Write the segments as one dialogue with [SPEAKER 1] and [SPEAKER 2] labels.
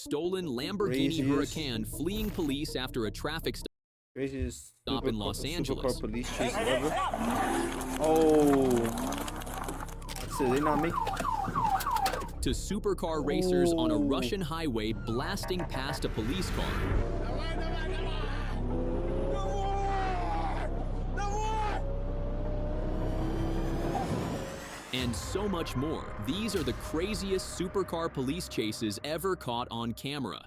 [SPEAKER 1] stolen Lamborghini Huracan fleeing police after a traffic stop in Los Angeles.
[SPEAKER 2] Police chase ever. Oh, so they not make
[SPEAKER 1] to supercar racers on a Russian highway blasting past a police car. And so much more. These are the craziest supercar police chases ever caught on camera.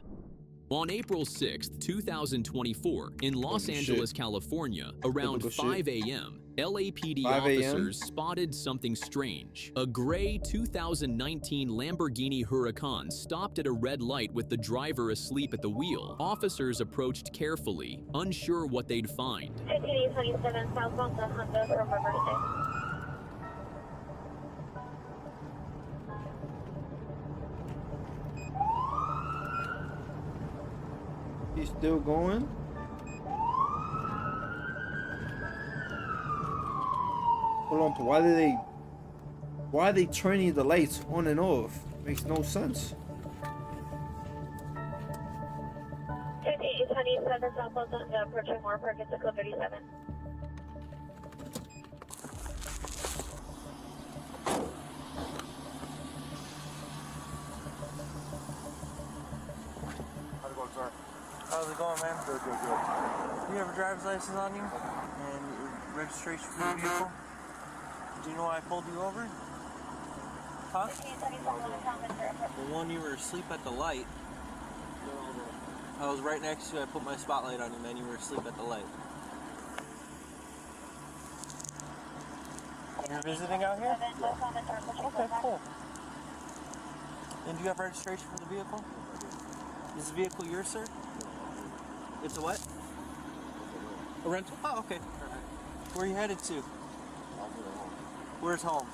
[SPEAKER 1] On April 6, 2024, in Los Angeles, California, around 5 a.m., LAPD officers spotted something strange. A gray 2019 Lamborghini Huracan stopped at a red light with the driver asleep at the wheel. Officers approached carefully, unsure what they'd find.
[SPEAKER 3] 2827 southbound the Honda from Riverside.
[SPEAKER 2] He's still going? Hold on, but why are they turning the lights on and off? Makes no sense.
[SPEAKER 3] 2827 southbound the Honda approaching Moore Park at Circle 37.
[SPEAKER 4] How's it going, man? Good, good, good. You have a driver's license on you? And registration for your vehicle? Do you know why I pulled you over? Huh? The one you were asleep at the light. I was right next to you. I put my spotlight on you, man. You were asleep at the light. You're visiting out here? Okay, cool. And do you have registration for the vehicle? Is the vehicle yours, sir? It's a what? A rental? Oh, okay. Where are you headed to? Where's home?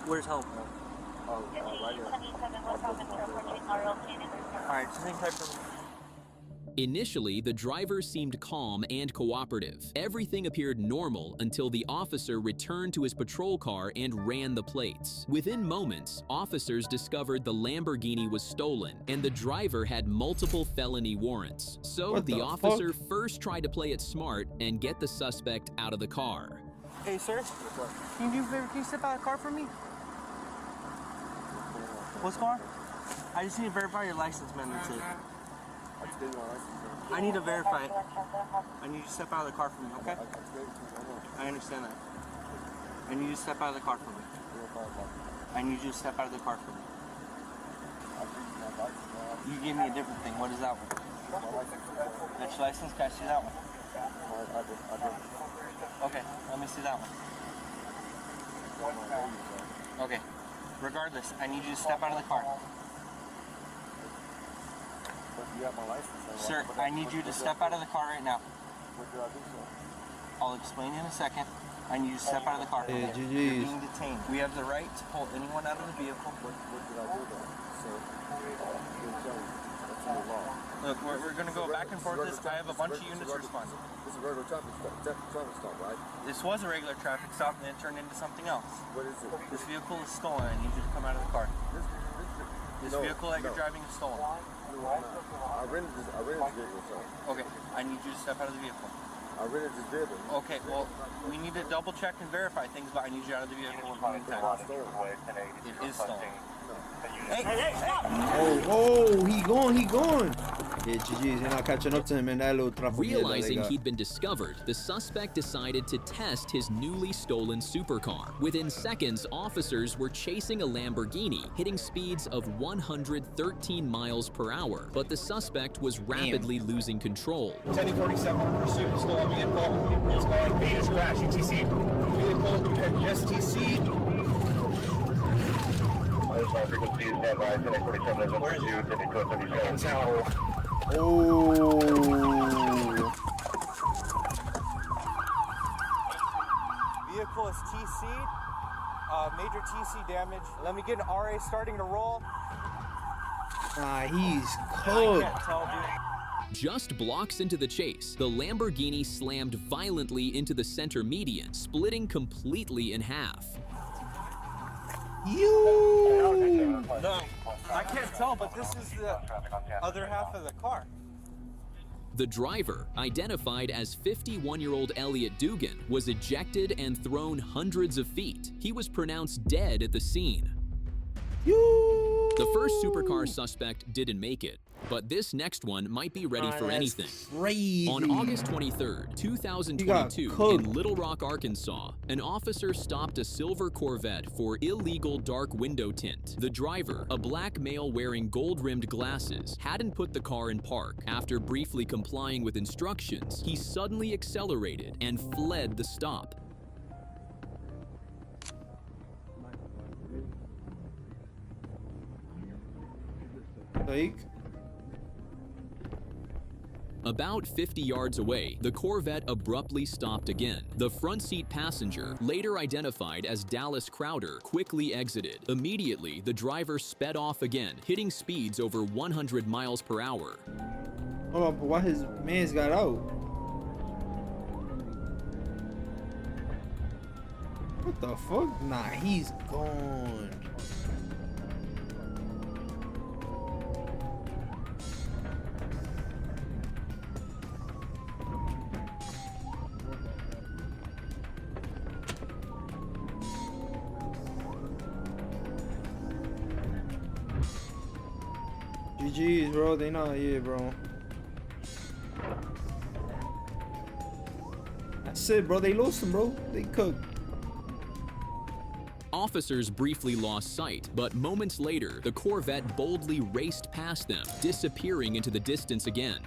[SPEAKER 4] Where's home?
[SPEAKER 3] Right here.
[SPEAKER 4] Alright, just hang tight for me.
[SPEAKER 1] Initially, the driver seemed calm and cooperative. Everything appeared normal until the officer returned to his patrol car and ran the plates. Within moments, officers discovered the Lamborghini was stolen, and the driver had multiple felony warrants. So the officer first tried to play it smart and get the suspect out of the car.
[SPEAKER 4] Hey, sir, can you do a favor? Can you step out of the car for me? What's going on? I just need to verify your license, man. That's it. I need to verify it. I need you to step out of the car for me, okay? I understand that. I need you to step out of the car for me. I need you to step out of the car for me. You gave me a different thing. What is that one? That's your license? Can I see that one? Okay, let me see that one. Okay. Regardless, I need you to step out of the car.
[SPEAKER 5] You have my license.
[SPEAKER 4] Sir, I need you to step out of the car right now.
[SPEAKER 5] What did I do, sir?
[SPEAKER 4] I'll explain in a second. I need you to step out of the car.
[SPEAKER 2] Hey,
[SPEAKER 4] You're being detained. We have the right to pull anyone out of the vehicle.
[SPEAKER 5] What did I do, though? Sir, you didn't tell me. That's in the law.
[SPEAKER 4] Look, we're going to go back and forth this. I have a bunch of units responding.
[SPEAKER 5] This is a regular traffic stop, right?
[SPEAKER 4] This was a regular traffic stop and then it turned into something else.
[SPEAKER 5] What is it?
[SPEAKER 4] This vehicle is stolen. I need you to come out of the car. This vehicle that you're driving is stolen.
[SPEAKER 5] I rented this vehicle, sir.
[SPEAKER 4] Okay, I need you to step out of the vehicle.
[SPEAKER 5] I rented this vehicle.
[SPEAKER 4] Okay, well, we need to double check and verify things, but I need you out of the vehicle one point in time. It is stolen. Hey, stop!
[SPEAKER 2] Oh, he gone. Yeah, GG's, you're not catching up to him in that little traffic.
[SPEAKER 1] Realizing he'd been discovered, the suspect decided to test his newly stolen supercar. Within seconds, officers were chasing a Lamborghini, hitting speeds of 113 miles per hour. But the suspect was rapidly losing control.
[SPEAKER 6] 1047 pursuit, stolen vehicle. It's going Vegas crash, ETC. Vehicle, STC.
[SPEAKER 2] Oh.
[SPEAKER 4] Vehicle is TC'd. Major TC damage. Let me get an RA starting to roll.
[SPEAKER 2] He's
[SPEAKER 4] I
[SPEAKER 2] cooked.
[SPEAKER 4] can't tell, dude.
[SPEAKER 1] Just blocks into the chase, the Lamborghini slammed violently into the center median, splitting completely in half.
[SPEAKER 2] You.
[SPEAKER 4] can't tell, but this is the other half of the car.
[SPEAKER 1] The driver, identified as 51-year-old Elliot Dugan, was ejected and thrown hundreds of feet. He was pronounced dead at the scene. The first supercar suspect didn't make it, but this next one might be ready for anything.
[SPEAKER 2] Crazy.
[SPEAKER 1] On August 23rd, 2022, in Little Rock, Arkansas, an officer stopped a silver Corvette for illegal dark window tint. The driver, a black male wearing gold-rimmed glasses, hadn't put the car in park. After briefly complying with instructions, he suddenly accelerated and fled the stop.
[SPEAKER 2] Like,
[SPEAKER 1] about 50 yards away, the Corvette abruptly stopped again. The front seat passenger, later identified as Dallas Crowder, quickly exited. Immediately, the driver sped off again, hitting speeds over 100 miles per hour.
[SPEAKER 2] hold on, but why his man's got out? What the fuck? Nah, he's gone. GG's, bro. They not here, bro. That's it, bro. They lost him, bro. They cooked.
[SPEAKER 1] Officers briefly lost sight, but moments later, the Corvette boldly raced past them, disappearing into the distance again.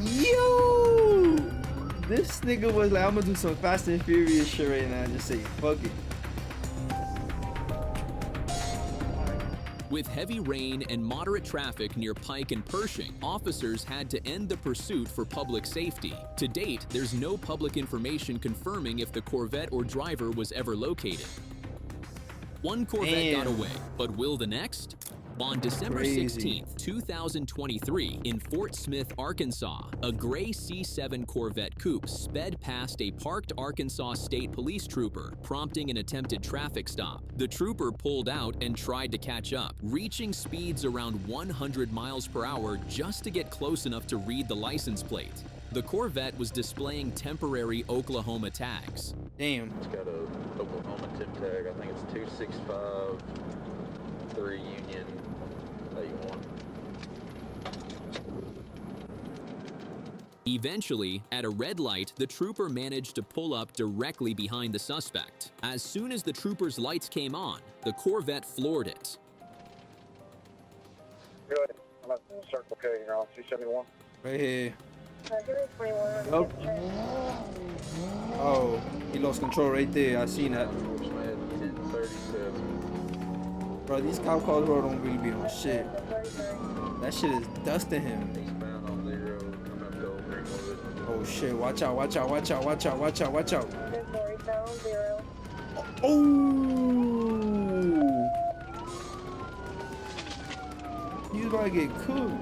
[SPEAKER 2] Yo! This nigga was like, I'm gonna do some Fast and Furious shit right now and just say, fuck it.
[SPEAKER 1] With heavy rain and moderate traffic near Pike and Pershing, officers had to end the pursuit for public safety. To date, there's no public information confirming if the Corvette or driver was ever located. One Corvette got away, but will the next? On December 16th, 2023, in Fort Smith, Arkansas, a gray C7 Corvette coupe sped past a parked Arkansas State Police trooper, prompting an attempted traffic stop. The trooper pulled out and tried to catch up, reaching speeds around 100 miles per hour just to get close enough to read the license plate. The Corvette was displaying temporary Oklahoma tags.
[SPEAKER 2] Damn.
[SPEAKER 7] It's got a Oklahoma tip tag. I think it's 2653 Union 81.
[SPEAKER 1] Eventually, at a red light, the trooper managed to pull up directly behind the suspect. As soon as the trooper's lights came on, the Corvette floored it.
[SPEAKER 5] Good. I'm at Circle K, you're on 271.
[SPEAKER 2] Right here.
[SPEAKER 3] Give me 21.
[SPEAKER 2] Nope. Oh, he lost control right there. I seen that.
[SPEAKER 7] 1037.
[SPEAKER 2] Bro, these cop cars, bro, don't really be on shit. That shit is dusting him.
[SPEAKER 7] Eastbound on 0, coming up to Old Greenwood.
[SPEAKER 2] Oh shit, watch out, watch out, watch out, watch out, watch out, watch out.
[SPEAKER 3] Northbound 0.
[SPEAKER 2] Oh! He's about to get cooked.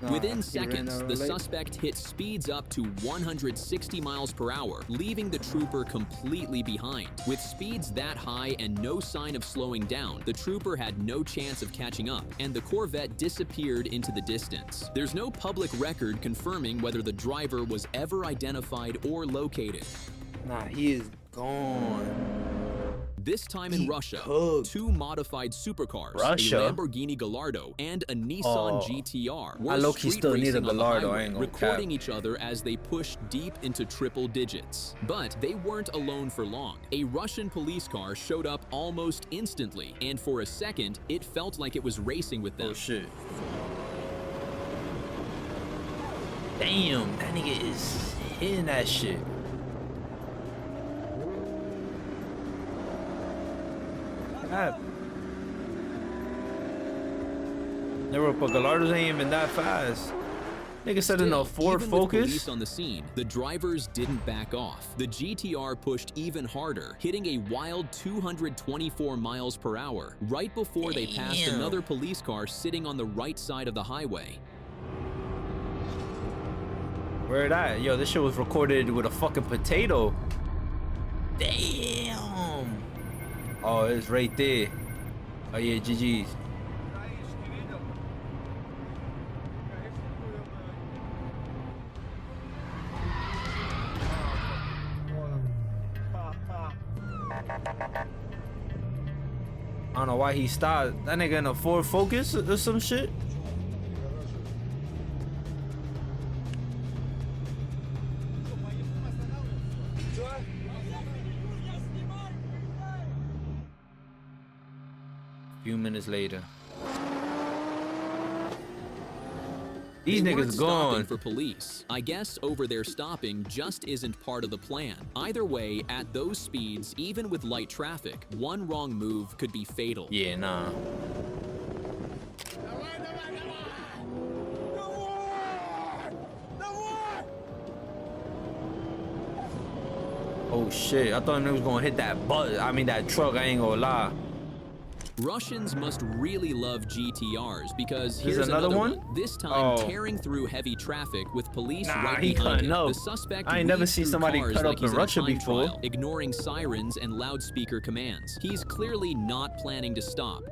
[SPEAKER 2] Nah,
[SPEAKER 1] Within
[SPEAKER 2] he
[SPEAKER 1] seconds,
[SPEAKER 2] ran out
[SPEAKER 1] the
[SPEAKER 2] late.
[SPEAKER 1] suspect hit speeds up to 160 miles per hour, leaving the trooper completely behind. With speeds that high and no sign of slowing down, the trooper had no chance of catching up, and the Corvette disappeared into the distance. There's no public record confirming whether the driver was ever identified or located.
[SPEAKER 2] Nah, he is gone.
[SPEAKER 1] This time in Russia,
[SPEAKER 2] cooked.
[SPEAKER 1] two modified supercars,
[SPEAKER 8] Russia?
[SPEAKER 1] a Lamborghini Gallardo and a Nissan GTR, were
[SPEAKER 8] I low-key
[SPEAKER 1] street
[SPEAKER 8] still need a
[SPEAKER 1] racing on the
[SPEAKER 8] Gallardo, I
[SPEAKER 1] highway,
[SPEAKER 8] ain't gonna
[SPEAKER 1] recording
[SPEAKER 8] cap.
[SPEAKER 1] each other as they pushed deep into triple digits. But they weren't alone for long. A Russian police car showed up almost instantly, and for a second, it felt like it was racing with them.
[SPEAKER 2] Oh shit.
[SPEAKER 8] Damn, that nigga is hitting that shit. Never, but Gallardos ain't even that fast. Nigga said in a Ford
[SPEAKER 1] Even with
[SPEAKER 8] Focus.
[SPEAKER 1] police on the scene, the drivers didn't back off. The GTR pushed even harder, hitting a wild 224 miles per hour, right before they passed
[SPEAKER 8] Damn.
[SPEAKER 1] another police car sitting on the right side of the highway.
[SPEAKER 8] Where it at? Yo, this shit was recorded with a fucking potato. Damn. Oh, it's right there. Oh yeah, GG's. I don't know why he stopped. That nigga in a Ford Focus or some shit. Few minutes later. These
[SPEAKER 1] They weren't
[SPEAKER 8] niggas
[SPEAKER 1] stopping
[SPEAKER 8] gone.
[SPEAKER 1] for police. I guess over there stopping just isn't part of the plan. Either way, at those speeds, even with light traffic, one wrong move could be fatal.
[SPEAKER 8] Yeah, nah. Oh shit, I thought they was gonna hit that bus. I mean that truck, I ain't gonna lie.
[SPEAKER 1] Russians must really love GTRs because
[SPEAKER 8] There's
[SPEAKER 1] here's
[SPEAKER 8] another one?
[SPEAKER 1] This time
[SPEAKER 8] Oh.
[SPEAKER 1] tearing through heavy traffic with police
[SPEAKER 8] Nah,
[SPEAKER 1] right
[SPEAKER 8] he
[SPEAKER 1] behind
[SPEAKER 8] couldn't
[SPEAKER 1] him.
[SPEAKER 8] know.
[SPEAKER 1] The suspect
[SPEAKER 8] I ain't never
[SPEAKER 1] weaves
[SPEAKER 8] seen
[SPEAKER 1] through
[SPEAKER 8] somebody
[SPEAKER 1] cars
[SPEAKER 8] cut
[SPEAKER 1] like
[SPEAKER 8] up
[SPEAKER 1] he's
[SPEAKER 8] in
[SPEAKER 1] a
[SPEAKER 8] Russia
[SPEAKER 1] time
[SPEAKER 8] before.
[SPEAKER 1] trial, ignoring sirens and loudspeaker commands. He's clearly not planning to stop.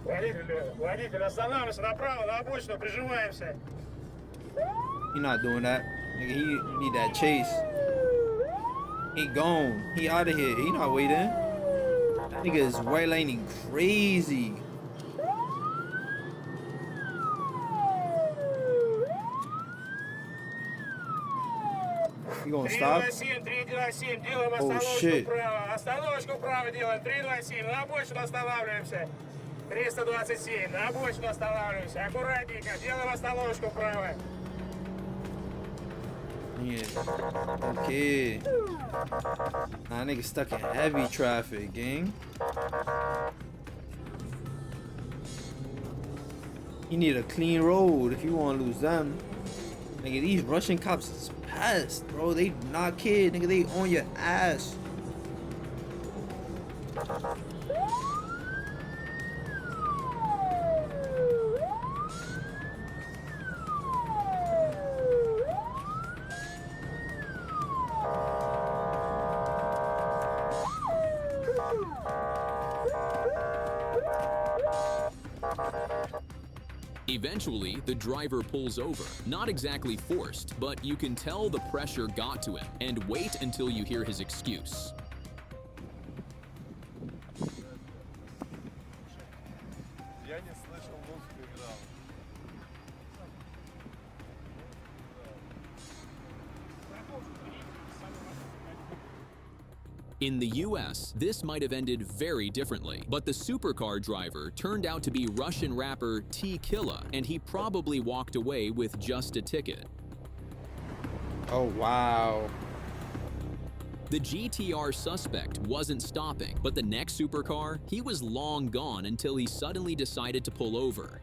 [SPEAKER 6] Водитель, останавливайся направо, на обочину, прижимаемся.
[SPEAKER 2] He not doing that. Nigga, he need that chase. He gone. He out of here. He not waiting. That nigga is white lining crazy. You gonna stop?
[SPEAKER 6] 327, делаем
[SPEAKER 2] Oh,
[SPEAKER 6] остановочку
[SPEAKER 2] shit.
[SPEAKER 6] вправо. Остановочку вправо делаем, 327, на обочину останавливаемся. 327, на обочину останавливаемся. Аккуратненько, делаем остановочку вправо.
[SPEAKER 2] Yeah. Okay. Nah, nigga stuck in heavy traffic, gang. You need a clean road if you want to lose them. Nigga, these Russian cops is pissed, bro. They not kid, nigga. They on your ass.
[SPEAKER 1] Eventually, the driver pulls over. Not exactly forced, but you can tell the pressure got to him. And wait until you hear his excuse.
[SPEAKER 7] Я не слышал, музыку играл.
[SPEAKER 1] In the US, this might have ended very differently, but the supercar driver turned out to be Russian rapper T-Killa, and he probably walked away with just a ticket.
[SPEAKER 2] Oh, wow.
[SPEAKER 1] The GTR suspect wasn't stopping, but the next supercar, he was long gone until he suddenly decided to pull over.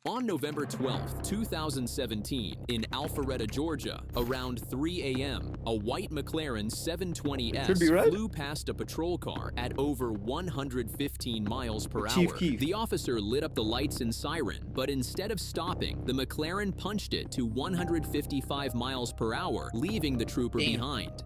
[SPEAKER 1] On November 12, 2017, in Alpharetta, Georgia, around 3 a.m., a white McLaren 720S
[SPEAKER 2] Could be red.
[SPEAKER 1] flew past a patrol car at over 115 miles per
[SPEAKER 2] Chief
[SPEAKER 1] hour.
[SPEAKER 2] Keef.
[SPEAKER 1] The officer lit up the lights and siren, but instead of stopping, the McLaren punched it to 155 miles per hour, leaving the trooper behind.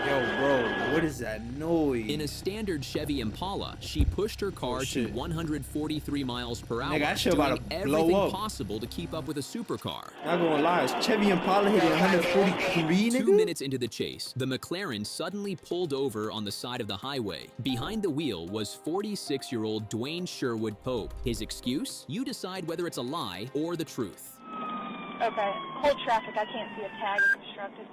[SPEAKER 2] Yo, bro, what is that noise?
[SPEAKER 1] In a standard Chevy Impala, she pushed her car to
[SPEAKER 2] shit.
[SPEAKER 1] 143 miles per hour,
[SPEAKER 2] Nigga, that shit about
[SPEAKER 1] doing
[SPEAKER 2] to
[SPEAKER 1] everything
[SPEAKER 2] blow up.
[SPEAKER 1] possible to keep up with a supercar.
[SPEAKER 2] Not gonna lie, Chevy Impala hitting 143,
[SPEAKER 1] 2
[SPEAKER 2] nigga?
[SPEAKER 1] minutes into the chase, the McLaren suddenly pulled over on the side of the highway. Behind the wheel was 46-year-old Dwayne Sherwood Pope. His excuse? You decide whether it's a lie or the truth.
[SPEAKER 3] Okay, hold traffic. I can't see a tag as instructed.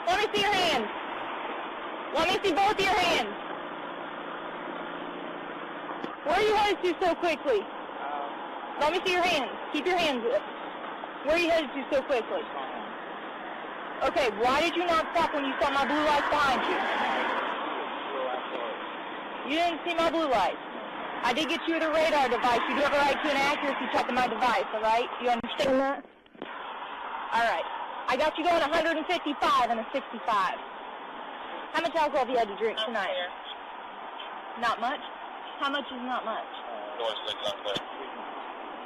[SPEAKER 3] Let me see your hands. Let me see both your hands. Where are you headed to so quickly? Let me see your hands. Keep your hands up. Where are you headed to so quickly? Okay, why did you not stop when you saw my blue lights behind you? You didn't see my blue lights. I did get you with a radar device. You do have a right to an accuracy check of my device, all right? You understand that? All right. I got you going 155 and a 65. How much alcohol have you had to drink tonight? Not much? How much is not much?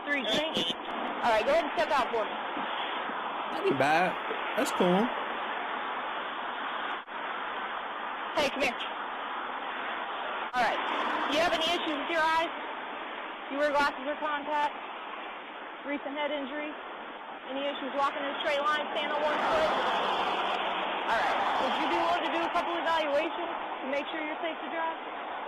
[SPEAKER 3] 3 drinks? Alright, go ahead and step out for me.
[SPEAKER 2] That ain't bad. That's cool.
[SPEAKER 3] Hey, come here. Alright. Do you have any issues with your eyes? You wear glasses or contacts? Recent head injury? Any issues walking in a straight line, standing on one foot? Alright. Would you be willing to do a couple evaluations to make sure you're safe to drive?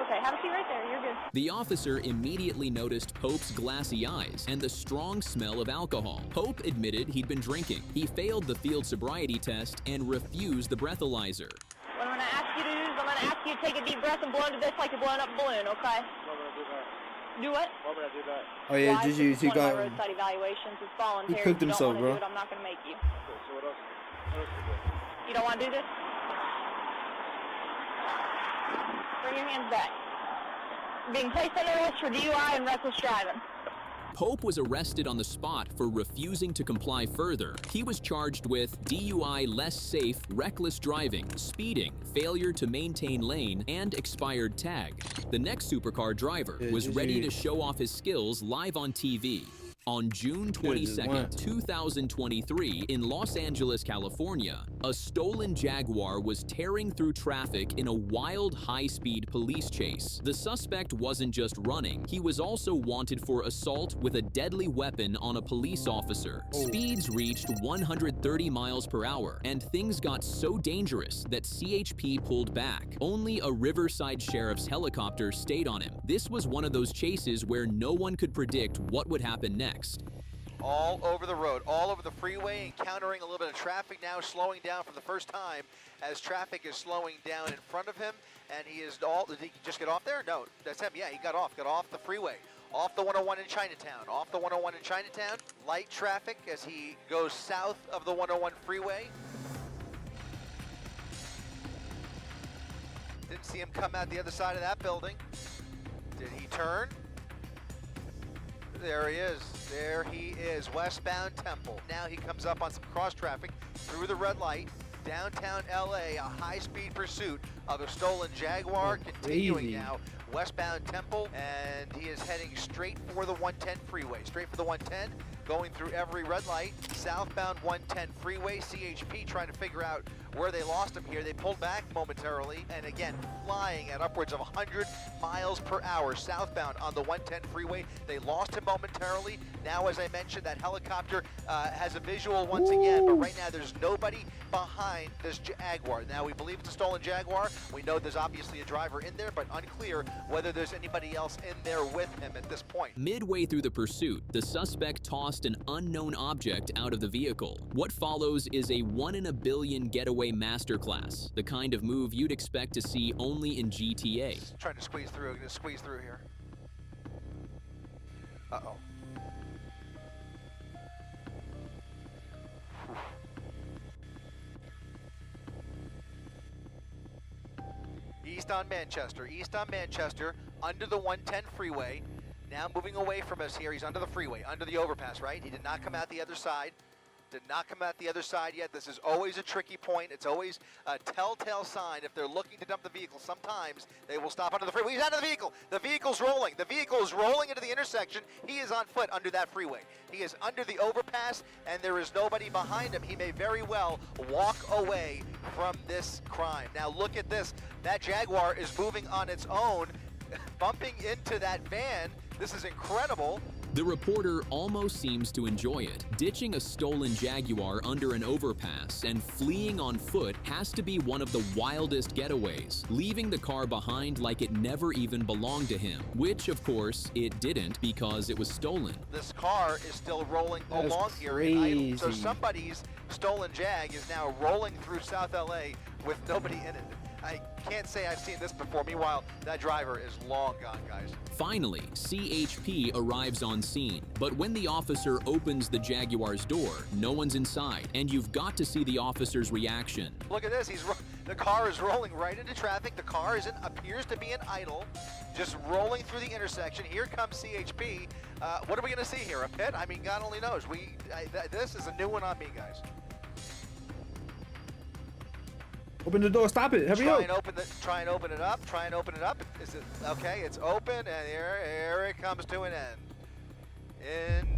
[SPEAKER 3] Okay, have a seat right there. You're good.
[SPEAKER 1] The officer immediately noticed Pope's glassy eyes and the strong smell of alcohol. Pope admitted he'd been drinking. He failed the field sobriety test and refused the breathalyzer.
[SPEAKER 3] What I'm going to ask you to do is I'm going to ask you to take a deep breath and blow into this like you're blowing up a balloon, okay?
[SPEAKER 5] Why would I do that?
[SPEAKER 3] Do what?
[SPEAKER 5] Why would I do that?
[SPEAKER 2] Oh yeah,
[SPEAKER 3] Why?
[SPEAKER 2] just
[SPEAKER 3] Because
[SPEAKER 2] use.
[SPEAKER 3] it's
[SPEAKER 2] He
[SPEAKER 3] one of my
[SPEAKER 2] got.
[SPEAKER 3] roadside evaluations. It's voluntary.
[SPEAKER 2] He cooked
[SPEAKER 3] If you
[SPEAKER 2] himself,
[SPEAKER 3] don't want
[SPEAKER 2] bro.
[SPEAKER 3] to do it, I'm not going to make you.
[SPEAKER 5] Okay, so what else? What else is there?
[SPEAKER 3] You don't want to do this? Bring your hands back. Being placed under arrest for DUI and reckless driving.
[SPEAKER 1] Pope was arrested on the spot for refusing to comply further. He was charged with DUI, less safe, reckless driving, speeding, failure to maintain lane, and expired tag. The next supercar driver was ready to show off his skills live on TV. On June 22nd, 2023, in Los Angeles, California, a stolen Jaguar was tearing through traffic in a wild, high-speed police chase. The suspect wasn't just running, he was also wanted for assault with a deadly weapon on a police officer. Speeds reached 130 miles per hour, and things got so dangerous that CHP pulled back. Only a Riverside Sheriff's helicopter stayed on him. This was one of those chases where no one could predict what would happen next.
[SPEAKER 9] All over the road, all over the freeway, encountering a little bit of traffic now, slowing down for the first time as traffic is slowing down in front of him, and he is all, did he just get off there? No, that's him, yeah, he got off the freeway, off the 101 in Chinatown, off the 101 in Chinatown, light traffic as he goes south of the 101 freeway. Didn't see him come out the other side of that building. Did he turn? There he is. There he is, westbound Temple. Now he comes up on some cross traffic through the red light, downtown LA, a high-speed pursuit of a stolen Jaguar, continuing now westbound Temple, and he is heading straight for the 110 freeway. Straight for the 110, going through every red light, southbound 110 freeway. CHP trying to figure out where they lost him here. They pulled back momentarily, and again, flying at upwards of 100 miles per hour southbound on the 110 freeway. They lost him momentarily. Now, as I mentioned, that helicopter has a visual once again, but right now there's nobody behind this Jaguar. Now, we believe it's a stolen Jaguar. We know there's obviously a driver in there, but unclear whether there's anybody else in there with him at this point.
[SPEAKER 1] Midway through the pursuit, the suspect tossed an unknown object out of the vehicle. What follows is a 1 in a billion getaway masterclass, the kind of move you'd expect to see only in GTA.
[SPEAKER 9] Trying to squeeze through here. Uh-oh. East on Manchester, under the 110 freeway. Now moving away from us here, he's under the freeway, under the overpass, right? He did not come out the other side. Yet. This is always a tricky point. It's always a telltale sign if they're looking to dump the vehicle. Sometimes they will stop under the freeway. He's out of the vehicle. The vehicle's rolling. The vehicle is rolling into the intersection. He is on foot under that freeway. He is under the overpass, and there is nobody behind him. He may very well walk away from this crime. Now look at this. That Jaguar is moving on its own, bumping into that van. This is incredible.
[SPEAKER 1] The reporter almost seems to enjoy it. Ditching a stolen Jaguar under an overpass and fleeing on foot has to be one of the wildest getaways, leaving the car behind like it never even belonged to him, which of course it didn't because it was stolen.
[SPEAKER 9] This car is still rolling along here in idle. So somebody's stolen Jag is now rolling through South LA with nobody in it. I can't say I've seen this before. Meanwhile, that driver is long gone, guys.
[SPEAKER 1] Finally, CHP arrives on scene. But when the officer opens the Jaguar's door, no one's inside, and you've got to see the officer's reaction.
[SPEAKER 9] Look at this. The car is rolling right into traffic. The car appears to be in idle, just rolling through the intersection. Here comes CHP. What are we going to see here? A pit? I mean, God only knows. This is a new one on me, guys.
[SPEAKER 2] Open the door. Stop it. Hurry up.
[SPEAKER 9] Try and open it up. Try and open it up. Is it okay? It's open, and here it comes to an end.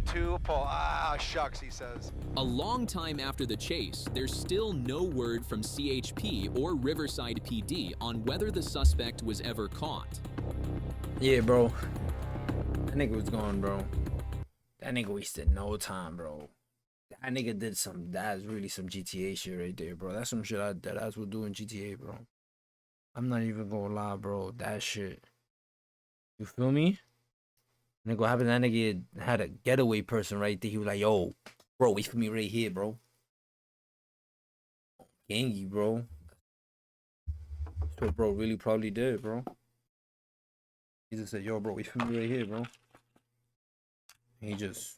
[SPEAKER 9] Into a pole. Ah, shucks, he says.
[SPEAKER 1] A long time after the chase, there's still no word from CHP or Riverside PD on whether the suspect was ever caught.
[SPEAKER 8] Yeah, bro. That nigga was gone, bro. That nigga wasted no time, bro. That nigga did that's really some GTA shit right there, bro. That's some shit that I would do in GTA, bro. I'm not even gonna lie, bro. That shit. You feel me? Nigga, what happened? That nigga had a getaway person right there. He was like, yo, bro, wait for me right here, bro. Gangy, bro. That's what bro really probably did, bro. He just said, yo, bro, wait for me right here, bro. He just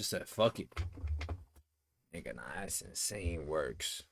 [SPEAKER 8] said, fuck it. Nigga, nah, that's insane works.